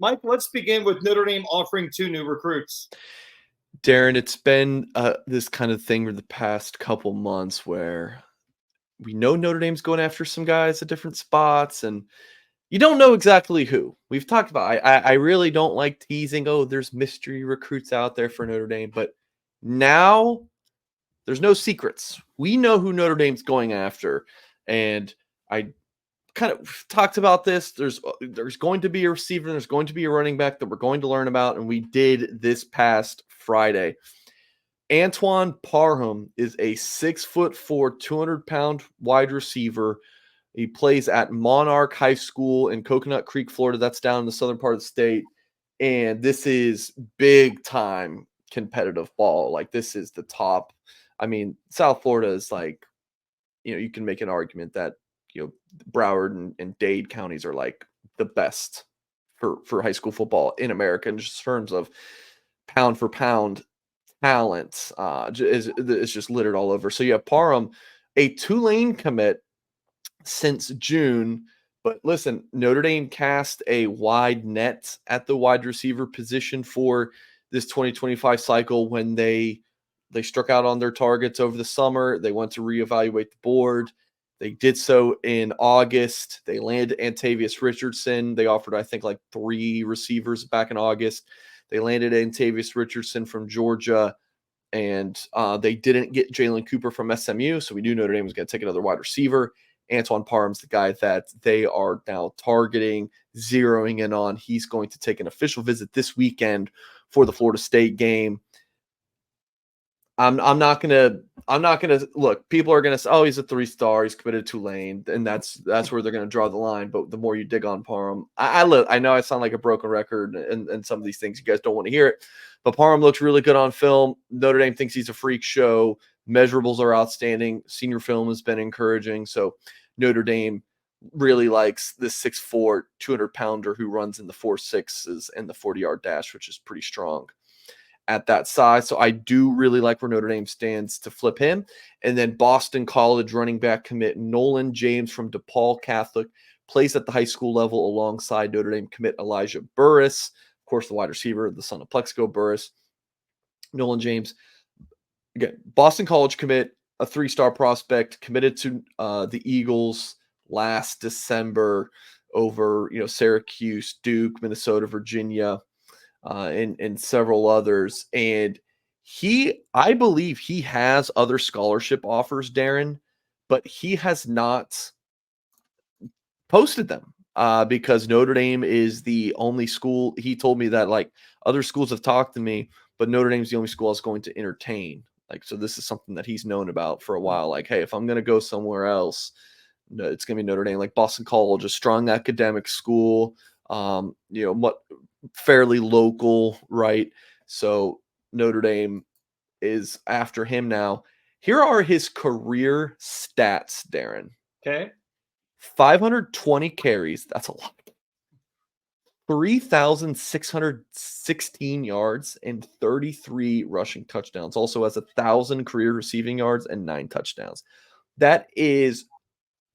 Mike, let's begin with Notre Dame offering 2 new recruits. Darren, it's been this kind of thing for the past couple months where we know Notre Dame's going after some guys at different spots, and you don't know exactly who. We've talked about. I really don't like teasing. Oh, there's mystery recruits out there for Notre Dame, but now there's no secrets. We know who Notre Dame's going after, and I kind of talked about this. There's going to be a receiver, and there's going to be a running back that we're going to learn about, and we did this past Friday. Antoine Parham is a 6'4", 200-pound wide receiver. He plays at Monarch High School in Coconut Creek, Florida. That's down in the southern part of the state. And this is big time competitive ball. Like, this is the top. I mean, South Florida is like, you can make an argument that, Broward and Dade counties are like the best for high school football in America in just terms of pound for pound talent. Is just littered all over. So you have Parham, a Tulane commit since June. But listen, Notre Dame cast a wide net at the wide receiver position for this 2025 cycle when they struck out on their targets over the summer. They went to reevaluate the board. They did so in August. They landed Antavius Richardson. They offered, I think, like 3 receivers back in August. They landed Antavius Richardson from Georgia, and they didn't get Jalen Cooper from SMU, so we knew Notre Dame was going to take another wide receiver. Antoine Parham's the guy that they are now targeting, zeroing in on. He's going to take an official visit this weekend for the Florida State game. I'm not gonna look. People are gonna say, "Oh, he's a 3-star. He's committed to Tulane," and that's where they're gonna draw the line. But the more you dig on Parham, I know I sound like a broken record, and some of these things you guys don't want to hear it. But Parham looks really good on film. Notre Dame thinks he's a freak show. Measurables are outstanding. Senior film has been encouraging. So Notre Dame really likes this 6'4", 200-pounder who runs in the 4.6s and the 40-yard dash, which is pretty strong at that size. So I do really like where Notre Dame stands to flip him. And then Boston College running back commit Nolan James from DePaul Catholic plays at the high school level alongside Notre Dame commit Elijah Burris, of course, the wide receiver, the son of Plexico Burris. Nolan James, again, Boston College commit, a 3-star prospect, committed to the Eagles last December over Syracuse, Duke, Minnesota, Virginia, and several others. And I believe he has other scholarship offers, Darren, but he has not posted them because Notre Dame is the only school. He told me that like other schools have talked to me, but Notre Dame's the only school I was going to entertain. Like, so this is something that he's known about for a while. Like, hey, if I'm going to go somewhere else, it's going to be Notre Dame. Like Boston College, a strong academic school, fairly local, right? So Notre Dame is after him now. Here are his career stats, Darren. Okay. 520 carries. That's a lot. 3,616 yards and 33 rushing touchdowns. Also has 1,000 career receiving yards and 9 touchdowns. That is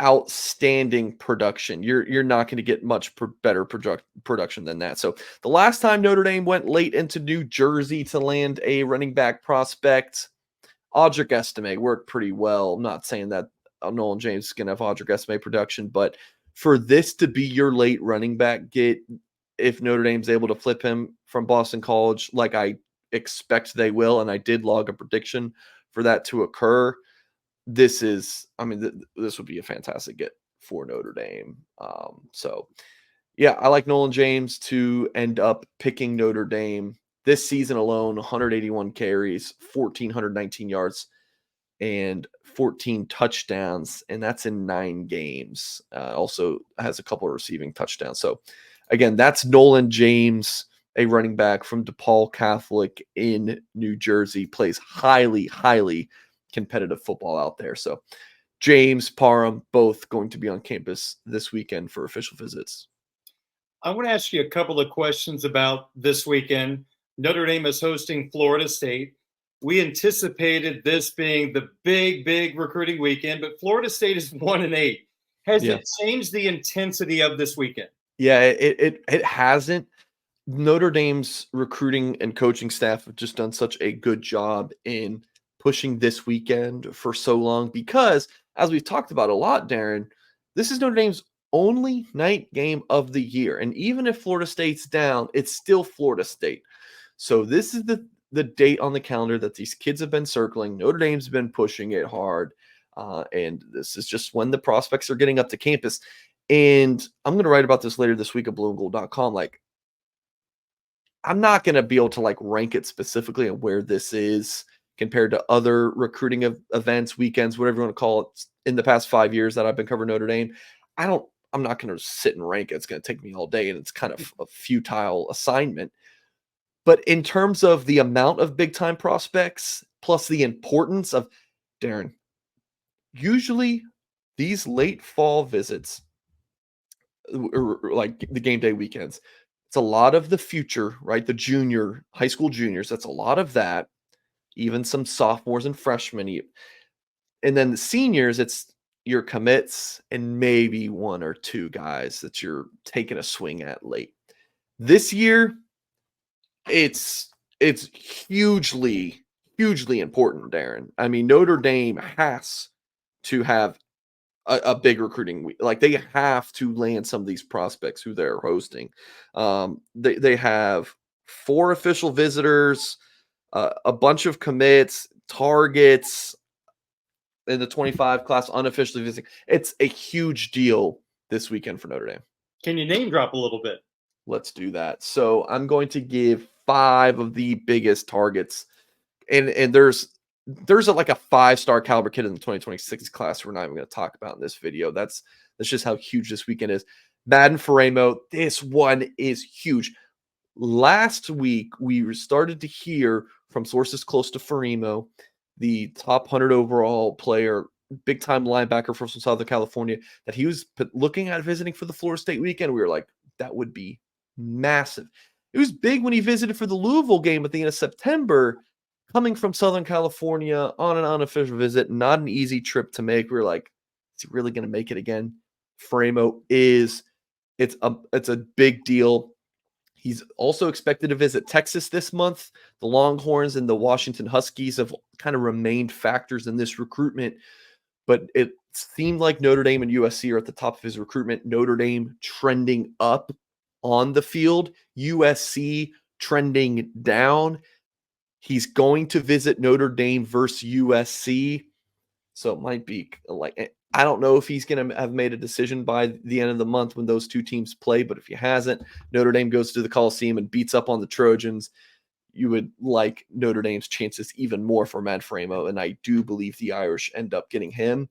outstanding production. You're not going to get much better production than that. So the last time Notre Dame went late into New Jersey to land a running back prospect, Audric Estime worked pretty well. I'm not saying that Nolan James is going to have Audric Estime production, but for this to be your late running back get, if Notre Dame's able to flip him from Boston College, like I expect they will, and I did log a prediction for that to occur, this would be a fantastic get for Notre Dame. So, yeah, I like Nolan James to end up picking Notre Dame this season alone. 181 carries, 1,419 yards, and 14 touchdowns, and that's in 9 games. Also has a couple of receiving touchdowns. So, again, that's Nolan James, a running back from DePaul Catholic in New Jersey, plays highly, highly competitive football out there. So James, Parham, both going to be on campus this weekend for official visits. I want to ask you a couple of questions about this weekend. Notre Dame is hosting Florida State. We anticipated this being the big recruiting weekend, but Florida State is 1-8. Has it changed the intensity of this weekend? Yeah, it hasn't. Notre Dame's recruiting and coaching staff have just done such a good job in pushing this weekend for so long because, as we've talked about a lot, Darren, this is Notre Dame's only night game of the year. And even if Florida State's down, it's still Florida State. So this is the date on the calendar that these kids have been circling. Notre Dame's been pushing it hard. And this is just when the prospects are getting up to campus. And I'm going to write about this later this week at blueandgold.com. Like, I'm not going to be able to like rank it specifically on where this is compared to other recruiting events, weekends, whatever you want to call it, in the past 5 years that I've been covering Notre Dame. I'm not going to sit and rank it. It's going to take me all day, and it's kind of a futile assignment. But in terms of the amount of big time prospects plus the importance of, Darren, usually these late fall visits, or like the game day weekends, it's a lot of the future, right? The high school juniors. That's a lot of that. Even some sophomores and freshmen. And then the seniors, it's your commits and maybe one or two guys that you're taking a swing at late. This year, it's hugely, hugely important, Darren. I mean, Notre Dame has to have a big recruiting week. Like, they have to land some of these prospects who they're hosting. They have 4 official visitors, a bunch of commits, targets in the 25 class unofficially visiting. It's a huge deal this weekend for Notre Dame. Can you name drop a little bit? Let's do that. So I'm going to give 5 of the biggest targets, and there's like a 5-star caliber kid in the 2026 class we're not even going to talk about in this video. That's just how huge this weekend is. Madden Faremo, this one is huge. Last week, we started to hear from sources close to Faremo, the top 100 overall player, big-time linebacker from Southern California, that he was looking at visiting for the Florida State weekend. We were like, that would be massive. It was big when he visited for the Louisville game at the end of September, coming from Southern California on an unofficial visit, not an easy trip to make. We were like, is he really going to make it again? Faremo it's a big deal. He's also expected to visit Texas this month. The Longhorns and the Washington Huskies have kind of remained factors in this recruitment, but it seemed like Notre Dame and USC are at the top of his recruitment. Notre Dame trending up on the field, USC trending down. He's going to visit Notre Dame versus USC. So it might be like, I don't know if he's going to have made a decision by the end of the month when those two teams play, but if he hasn't, Notre Dame goes to the Coliseum and beats up on the Trojans. You would like Notre Dame's chances even more for Matt Faremo, and I do believe the Irish end up getting him.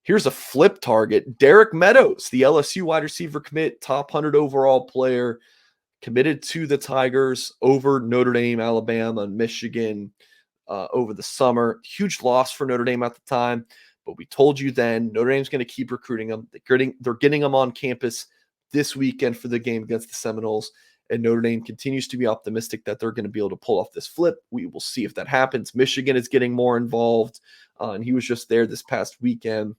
Here's a flip target. Derek Meadows, the LSU wide receiver commit, top 100 overall player, committed to the Tigers over Notre Dame, Alabama, and Michigan over the summer. Huge loss for Notre Dame at the time, but we told you then Notre Dame's going to keep recruiting them. They're getting them on campus this weekend for the game against the Seminoles, and Notre Dame continues to be optimistic that they're going to be able to pull off this flip. We will see if that happens. Michigan is getting more involved, and he was just there this past weekend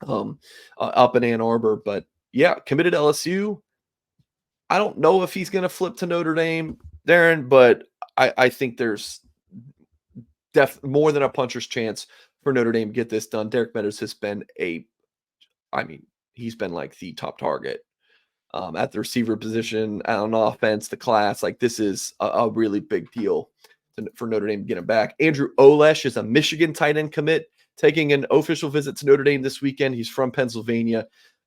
up in Ann Arbor. But yeah, committed to LSU. I don't know if he's going to flip to Notre Dame, Darren, but I think there's more than a puncher's chance for Notre Dame to get this done. Derek Meadows has been he's been like the top target at the receiver position, on offense, the class. Like, this is a really big deal for Notre Dame to get him back. Andrew Olesh is a Michigan tight end commit, taking an official visit to Notre Dame this weekend. He's from Pennsylvania.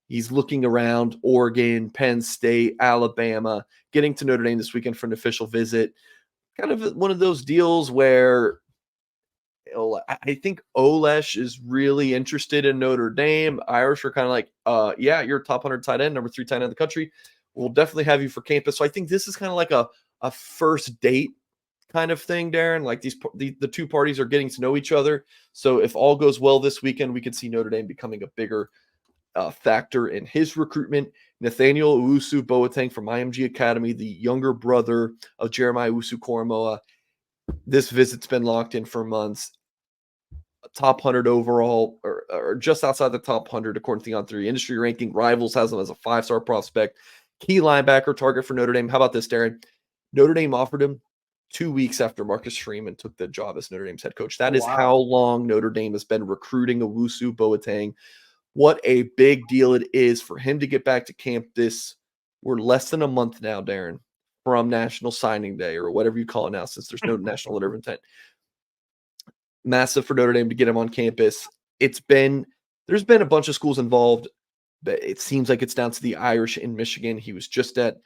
He's looking around Oregon, Penn State, Alabama, getting to Notre Dame this weekend for an official visit. Kind of one of those deals where I think Olesh is really interested in Notre Dame. Irish are kind of like, yeah, you're a top 100 tight end, number 3 tight end in the country. We'll definitely have you for campus. So I think this is kind of like a first date kind of thing, Darren. Like, the two parties are getting to know each other. So if all goes well this weekend, we could see Notre Dame becoming a bigger factor in his recruitment. Nathaniel Owusu Boateng from IMG Academy, the younger brother of Jeremiah Owusu-Koramoah. This visit's been locked in for months. Top 100 overall, or just outside the top 100 according to the On3 industry ranking. Rivals has him as a 5-star prospect. Key linebacker target for Notre Dame. How about this, Darren? Notre Dame offered him 2 weeks after Marcus Freeman took the job as Notre Dame's head coach. That is how long Notre Dame has been recruiting Owusu Boateng. What a big deal it is for him to get back to campus. We're less than a month now, Darren, from National Signing Day or whatever you call it now, since there's no national letter of intent. Massive for Notre Dame to get him on campus. There's been a bunch of schools involved, but it seems like it's down to the Irish in Michigan. He was just at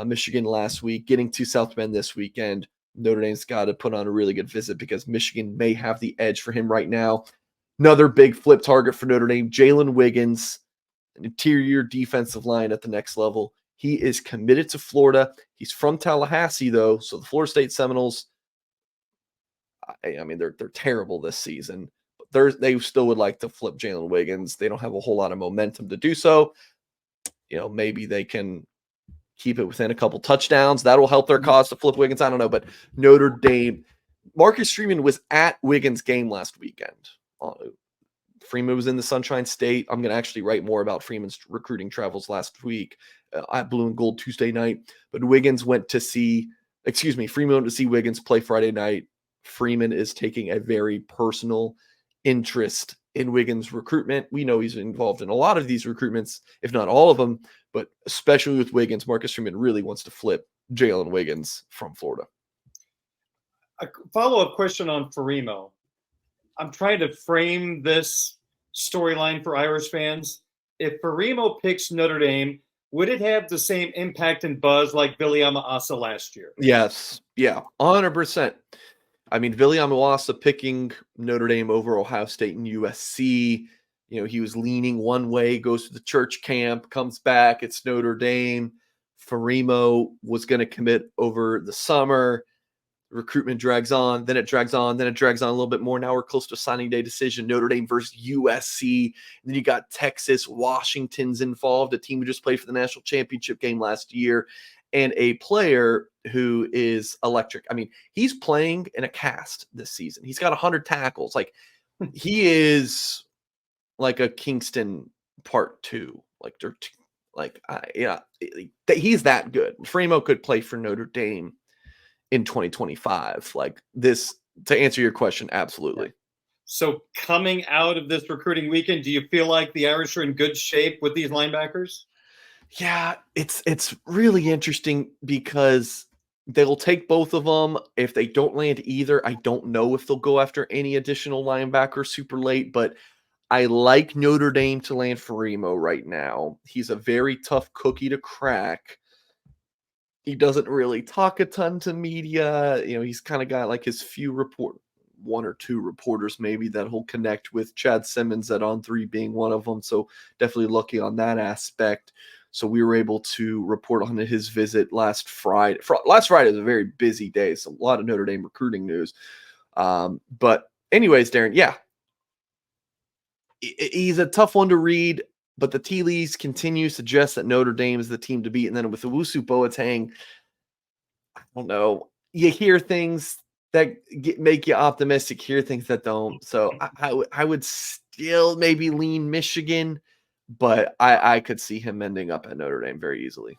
Michigan last week, getting to South Bend this weekend. Notre Dame's got to put on a really good visit because Michigan may have the edge for him right now. Another big flip target for Notre Dame, Jalen Wiggins, an interior defensive line at the next level. He is committed to Florida. He's from Tallahassee, though, so the Florida State Seminoles, I mean, they're terrible this season. But they still would like to flip Jalen Wiggins. They don't have a whole lot of momentum to do so. Maybe they can keep it within a couple touchdowns. That'll help their cause to flip Wiggins. I don't know, but Notre Dame, Marcus Freeman was at Wiggins' game last weekend. Freeman was in the Sunshine State. I'm going to actually write more about Freeman's recruiting travels last week at Blue and Gold Tuesday night. But Freeman went to see Wiggins play Friday night. Freeman is taking a very personal interest in Wiggins' recruitment. We know he's involved in a lot of these recruitments, if not all of them, but especially with Wiggins, Marcus Freeman really wants to flip Jalen Wiggins from Florida. A follow-up question on Farimo. I'm trying to frame this storyline for Irish fans. If Farimo picks Notre Dame, would it have the same impact and buzz like Viliama Asa last year? Yes. Yeah, 100%. I mean, Viliama Asa picking Notre Dame over Ohio State and USC. He was leaning one way, goes to the church camp, comes back. It's Notre Dame. Farimo was going to commit over the summer. Recruitment drags on, then it drags on, then it drags on a little bit more. Now we're close to a signing day decision, Notre Dame versus USC. And then you got Texas, Washington's involved, a team who just played for the national championship game last year, and a player who is electric. I mean, he's playing in a cast this season. He's got 100 tackles. Like, he is like a Kingston part 2. He's that good. Fremo could play for Notre Dame in 2025. Like this, to answer your question, absolutely. So coming out of this recruiting weekend, do you feel like the Irish are in good shape with these linebackers? Yeah, it's really interesting because they'll take both of them. If they don't land either, I don't know if they'll go after any additional linebacker super late, but I like Notre Dame to land Farimo right now. He's a very tough cookie to crack. He doesn't really talk a ton to media. He's kind of got like his one or two reporters maybe that he'll connect with. Chad Simmons at On3 being one of them. So definitely lucky on that aspect. So we were able to report on his visit last Friday. Last Friday was a very busy day. So a lot of Notre Dame recruiting news. But anyways, Darren, yeah. He's a tough one to read. But the tea leaves continue to suggest that Notre Dame is the team to beat. And then with Owusu Boateng, I don't know. You hear things that make you optimistic, hear things that don't. So I would still maybe lean Michigan, but I could see him ending up at Notre Dame very easily.